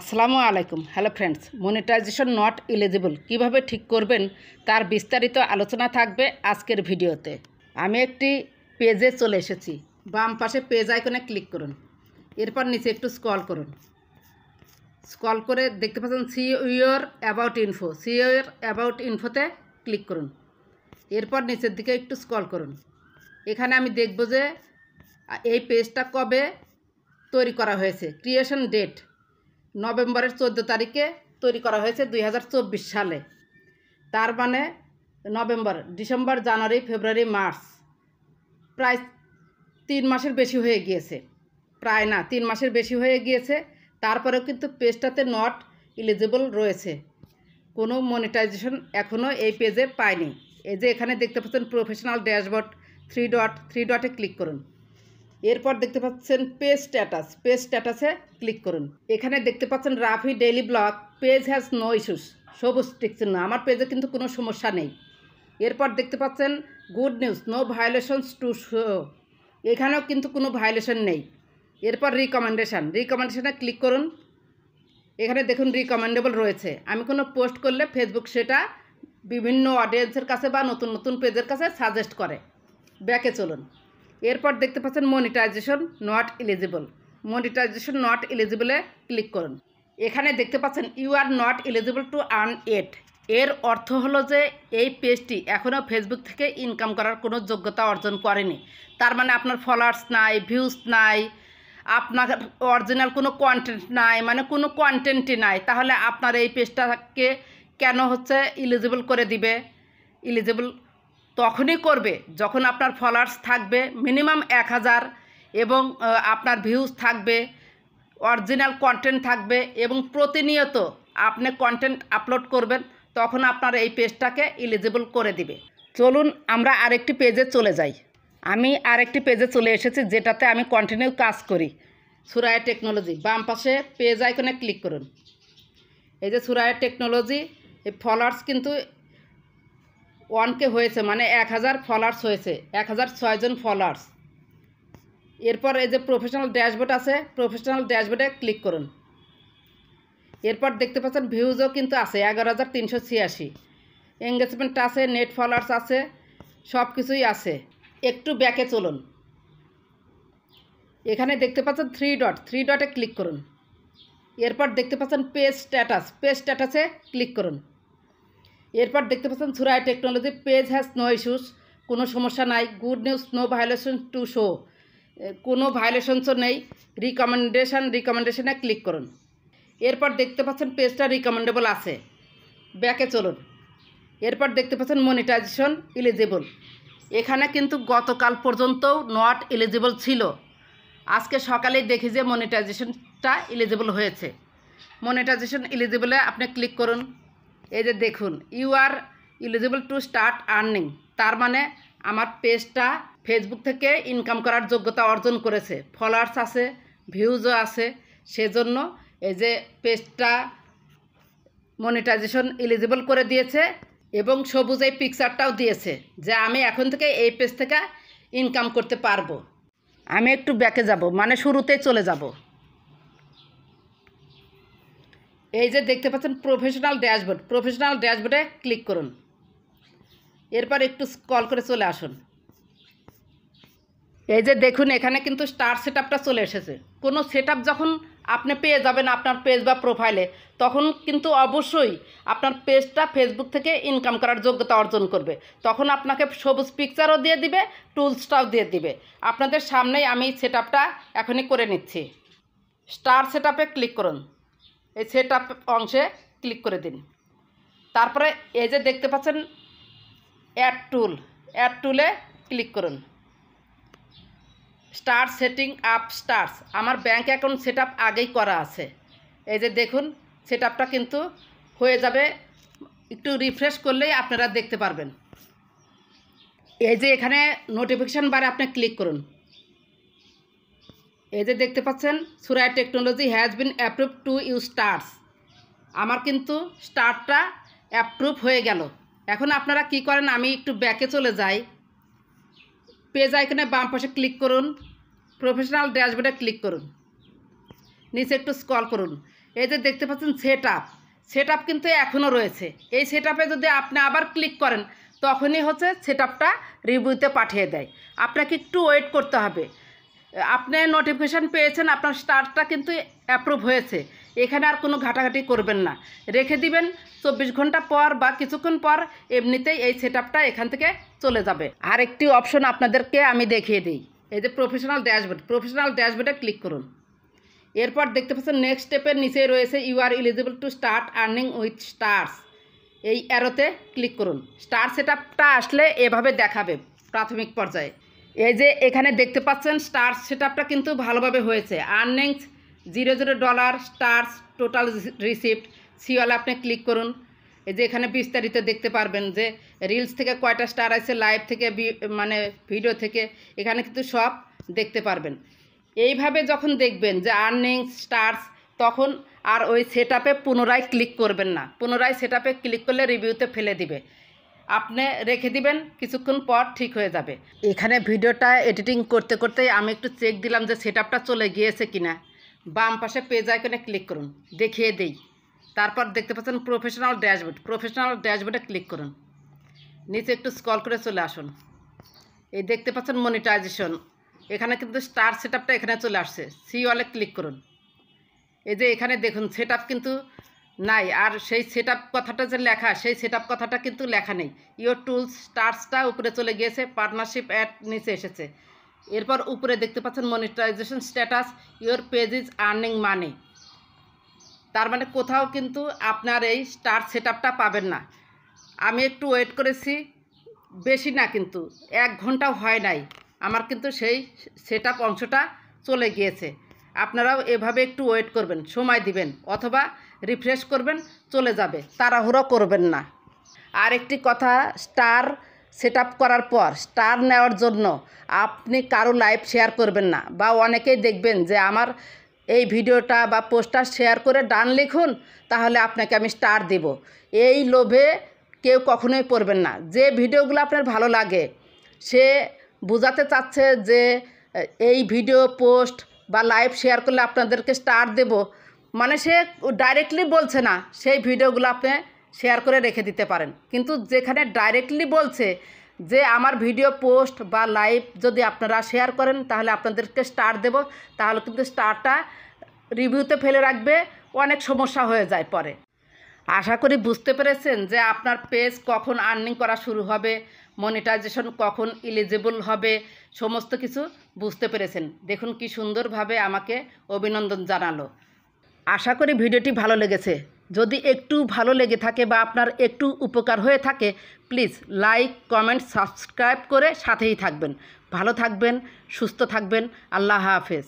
আসসালামু আলাইকুম। Hello friends, monetization not eligible কিভাবে ঠিক করবেন তার বিস্তারিত আলোচনা থাকবে আজকের ভিডিওতে। আমি একটি পেজে চলে এসেছি। বাম পাশে পেজ আইকনে ক্লিক করুন, এরপর নিচে একটু স্ক্রল করুন। স্ক্রল করে দেখতে পাচ্ছেন see your about info. See your about ইনফোতে ক্লিক করুন, এরপর নিচের দিকে একটু স্ক্রল করুন। এখানে আমি দেখব যে এই পেজটা কবে তৈরি করা হয়েছে। ক্রিয়েশন ডেট নভেম্বরের 14 তারিখে তৈরি করা হয়েছে 2024 সালে। তার মানে নভেম্বর, ডিসেম্বর, জানুয়ারি, ফেব্রুয়ারি, মার্চ, প্রায় 3 মাসের বেশি হয়ে গিয়েছে। প্রায় না, 3 মাসের বেশি হয়ে গিয়েছে। তারপরেও কিন্তু পেজটাতে নট এলিজিবল রয়েছে, কোনো মনিটাইজেশন এখনও এই পেজে পায়নি। এই যে এখানে দেখতে পাচ্ছেন প্রফেশনাল ড্যাশবোর্ড, থ্রি ডটে ক্লিক করুন। এরপর দেখতে পাচ্ছেন পেজ স্ট্যাটাস। পেজ স্ট্যাটাসে ক্লিক করুন। এখানে দেখতে পাচ্ছেন Rafi daily blog, page has no issues, সবুজ টিক চিহ্ন। আমার পেজে কিন্তু কোনো সমস্যা নেই। এরপর দেখতে পাচ্ছেন good news, no violations to show, এখানেও কিন্তু কোনো ভায়োলেশন নেই। এরপর রিকমেন্ডেশনে ক্লিক করুন। এখানে দেখুন রিকমেন্ডেবল রয়েছে। আমি কোনো পোস্ট করলে ফেসবুক সেটা বিভিন্ন অডিয়েন্সের কাছে বা নতুন নতুন পেজের কাছে সাজেস্ট করে। ব্যাকে চলুন। এরপর দেখতে পাচ্ছেন monetization not eligible. Monetization not এলিজিবলে ক্লিক করুন। এখানে দেখতে পাচ্ছেন you are not eligible to earn it. এর অর্থ হলো যে এই পেজটি এখনও ফেসবুক থেকে ইনকাম করার কোনো যোগ্যতা অর্জন করেনি। তার মানে আপনার ফলোয়ার্স নাই, ভিউজ নাই, আপনার অরিজিনাল কোনো কন্টেন্ট নাই, মানে কোনো কন্টেন্টই নাই। তাহলে আপনার এই পেজটাকে কেন এলিজিবল করে দিবে? এলিজিবল তখনই করবে যখন আপনার ফলোয়ার্স থাকবে মিনিমাম 1000 এবং আপনার ভিউজ থাকবে, অরিজিনাল কন্টেন্ট থাকবে এবং প্রতিনিয়ত আপনি কন্টেন্ট আপলোড করবেন, তখন আপনার এই পেজটাকে এলিজিবল করে দিবে। চলুন আমরা আরেকটি পেজে চলে যাই। আমি আরেকটি পেজে চলে এসেছি যেটাতে আমি কন্টিনিউ কাজ করি। সুরায়া টেকনোলজি, বাম পাশে পেজ আইকনে ক্লিক করুন। এই যে সুরায়া টেকনোলজি, এই ফলোয়ার্স কিন্তু 1K হয়েছে, মানে 1000 ফলোয়ার্স হয়েছে, 1006 জন ফলোয়ার্স। এরপর এই যে প্রফেশনাল ড্যাশবোর্ড আছে, প্রফেশনাল ড্যাশবোর্ডে ক্লিক করুন। এরপর দেখতে পাচ্ছেন ভিউজও কিন্তু আছে 11386, এঙ্গেজমেন্ট আছে, নেট ফলোয়ার্স আছে, সব কিছুই আছে। একটু ব্যাকে চলুন। এখানে দেখতে পাচ্ছেন থ্রি ডটে ক্লিক করুন। এরপর দেখতে পাচ্ছেন পেজ স্ট্যাটাসে ক্লিক করুন। এরপর দেখতে পাচ্ছেন Suraya technology, page has no issues, কোনো সমস্যা নাই। Good news, no violation to show, কোনো ভায়োলেশনসও নেই। রিকমেন্ডেশনে ক্লিক করুন। এরপর দেখতে পাচ্ছেন পেজটা রিকমেন্ডেবল আছে। ব্যাকে চলুন। এরপর দেখতে পাচ্ছেন মনিটাইজেশন এলিজিবল। এখানে কিন্তু গতকাল পর্যন্তও নট এলিজিবল ছিল। আজকে সকালেই দেখি যে মনিটাইজেশনটা এলিজিবল হয়েছে। মনিটাইজেশন এলিজিবলে আপনি ক্লিক করুন। এই যে দেখুন you are eligible to start earning, তার মানে আমার পেজটা ফেসবুক থেকে ইনকাম করার যোগ্যতা অর্জন করেছে, ফলোয়ার্স আছে, ভিউজও আছে। সেজন্য এই যে পেজটা মনিটাইজেশন এলিজিবল করে দিয়েছে এবং সবুজ এই পিকচারটাও দিয়েছে যে আমি এখন থেকে এই পেজ থেকে ইনকাম করতে পারবো। আমি একটু ব্যাকে যাব, মানে শুরুতেই চলে যাব। এই যে দেখতে পাচ্ছেন প্রফেশনাল ড্যাশবোর্ডে ক্লিক করুন। এরপর একটু স্ক্রল করে চলে আসুন। এই যে দেখুন এখানে কিন্তু স্টার সেটআপটা চলে এসেছে। কোনো সেটআপ যখন আপনি পেয়ে যাবেন আপনার পেজ বা প্রোফাইলে, তখন কিন্তু অবশ্যই আপনার পেজটা ফেসবুক থেকে ইনকাম করার যোগ্যতা অর্জন করবে। তখন আপনাকে সবুজ পিকচারও দিয়ে দিবে, টুলসটাও দিয়ে দিবে। আপনাদের সামনেই আমি সেটআপটা এখনই করে নিচ্ছি। স্টার সেটআপে ক্লিক করুন। এই সেটআপ অংশে ক্লিক করে দিন। তারপরে এই যে দেখতে পাচ্ছেন অ্যাড টুলে ক্লিক করুন। স্টার সেটিং আপ স্টার্স, আমার ব্যাঙ্ক অ্যাকাউন্ট সেটআপ আগেই করা আছে। এই যে দেখুন সেটআপটা কিন্তু হয়ে যাবে, একটু রিফ্রেশ করলেই আপনারা দেখতে পারবেন। এই যে এখানে নোটিফিকেশান বারে আপনি ক্লিক করুন। এই যে দেখতে পাচ্ছেন Suraya technology has been approve to you stars, আমার কিন্তু স্টারটা অ্যাপ্রুভ হয়ে গেল। এখন আপনারা কি করেন, আমি একটু ব্যাকে চলে যাই। পেজ আইকনে বাম পাশে ক্লিক করুন, প্রফেশনাল ড্যাশবোর্ডে ক্লিক করুন, নিচে একটু স্ক্রল করুন। এই যে দেখতে পাচ্ছেন সেট আপ কিন্তু এখনও রয়েছে। এই সেট আপে যদি আপনি আবার ক্লিক করেন তখনই হচ্ছে সেট আপটা রিভিউতে পাঠিয়ে দেয়। আপনাকে একটু ওয়েট করতে হবে। আপনি নোটিফিকেশান পেয়েছেন, আপনার স্টারটা কিন্তু অ্যাপ্রুভ হয়েছে। এখানে আর কোনো ঘাটাঘাটি করবেন না, রেখে দিবেন। 24 ঘন্টা পর বা কিছুক্ষণ পর এমনিতেই এই সেট আপটা এখান থেকে চলে যাবে। আর একটি অপশন আপনাদেরকে আমি দেখিয়ে দিই। এই যে প্রফেশনাল ড্যাশবোর্ডে ক্লিক করুন। এরপর দেখতে পাচ্ছেন নেক্সট স্টেপের নিচে রয়েছে you are eligible to start earning with stars. এই অ্যারোতে ক্লিক করুন। স্টার সেট আপটা আসলে এভাবে দেখাবে প্রাথমিক পর্যায়ে। এই যে এখানে দেখতে পাচ্ছেন স্টার সেট আপটা কিন্তু ভালোভাবে হয়েছে। আর্নিংস $0 স্টার্স টোটাল রিসিপ্ট সিওয়ালে আপনি ক্লিক করুন। এই যে এখানে বিস্তারিত দেখতে পারবেন যে রিলস থেকে কয়টা স্টার আছে, লাইভ থেকে মানে ভিডিও থেকে, এখানে কিন্তু সব দেখতে পারবেন। এইভাবে যখন দেখবেন যে আর্নিংস স্টার্স, তখন আর ওই সেট আপে পুনরায় ক্লিক করবেন না। পুনরায় সেট আপে ক্লিক করলে রিভিউতে ফেলে দিবে। আপনি রেখে দিবেন, কিছুক্ষণ পর ঠিক হয়ে যাবে। এখানে ভিডিওটা এডিটিং করতে করতেই আমি একটু চেক দিলাম যে সেট আপটা চলে গিয়েছে কিনা। বাম পাশে পেজ আইকনে ক্লিক করুন, দেখিয়ে দেই। তারপর দেখতে পাচ্ছেন প্রফেশনাল ড্যাশবোর্ডে ক্লিক করুন। নিচে একটু স্ক্রল করে চলে আসুন। এই দেখতে পাচ্ছেন মনিটাইজেশন, এখানে কিন্তু স্টার সেট আপটা এখানে চলে আসছে। সি ওয়ালে ক্লিক করুন। এই যে এখানে দেখুন সেট আপ কিন্তু নাই, আর সেই সেট আপ কথাটা যে লেখা, সেই সেট আপ কথাটা কিন্তু লেখা নেই। ইয়োর টুলস স্টার্সটা উপরে চলে গিয়েছে, পার্টনারশিপ অ্যাড নিচে এসেছে। এরপর উপরে দেখতে পাচ্ছেন monetization status, your page is earning money. তার মানে কোথাও কিন্তু আপনার এই স্টার সেট আপটা পাবেন না। আমি একটু ওয়েট করেছি, বেশি না কিন্তু 1 ঘন্টাও হয় নাই, আমার কিন্তু সেই সেট আপ অংশটা চলে গিয়েছে। আপনারাও এভাবে একটু ওয়েট করবেন, সময় দিবেন, অথবা রিফ্রেশ করবেন, চলে যাবে। তাড়াহুড়ো করবেন না। আর একটি কথা, স্টার সেট আপ করার পর স্টার নেওয়ার জন্য আপনি কারো লাইভ শেয়ার করবেন না। বা অনেকেই দেখবেন যে আমার এই ভিডিওটা বা পোস্টটা শেয়ার করে ডান লিখুন, তাহলে আপনাকে আমি স্টার দেব। এই লোভে কেউ কখনোই পড়বেন না। যে ভিডিওগুলো আপনার ভালো লাগে, সে বোঝাতে চাচ্ছে যে এই ভিডিও পোস্ট বা লাইভ শেয়ার করলে আপনাদেরকে স্টার দেব, মানে সে ডাইরেক্টলি বলছে না, সেই ভিডিওগুলো আপনি শেয়ার করে রেখে দিতে পারেন। কিন্তু যেখানে ডাইরেক্টলি বলছে যে আমার ভিডিও পোস্ট বা লাইভ যদি আপনারা শেয়ার করেন তাহলে আপনাদেরকে স্টার দেব, তাহলে কিন্তু স্টারটা রিভিউতে ফেলে রাখবে, অনেক সমস্যা হয়ে যায় পরে। আশা করি বুঝতে পেরেছেন যে আপনার পেজ কখন আর্নিং করা শুরু হবে, মনিটাইজেশন কখন এলিজিবল হবে, সমস্ত কিছু বুঝতে পেরেছেন। দেখুন কি সুন্দরভাবে আমাকে অভিনন্দন জানালো। আশা করি ভিডিওটি ভালো লেগেছে। যদি একটু ভালো লেগে থাকে বা আপনার একটু উপকার হয়ে থাকে, প্লিজ লাইক, কমেন্ট, সাবস্ক্রাইব করে সাথেই থাকবেন। ভালো থাকবেন, সুস্থ থাকবেন। আল্লাহ হাফেজ।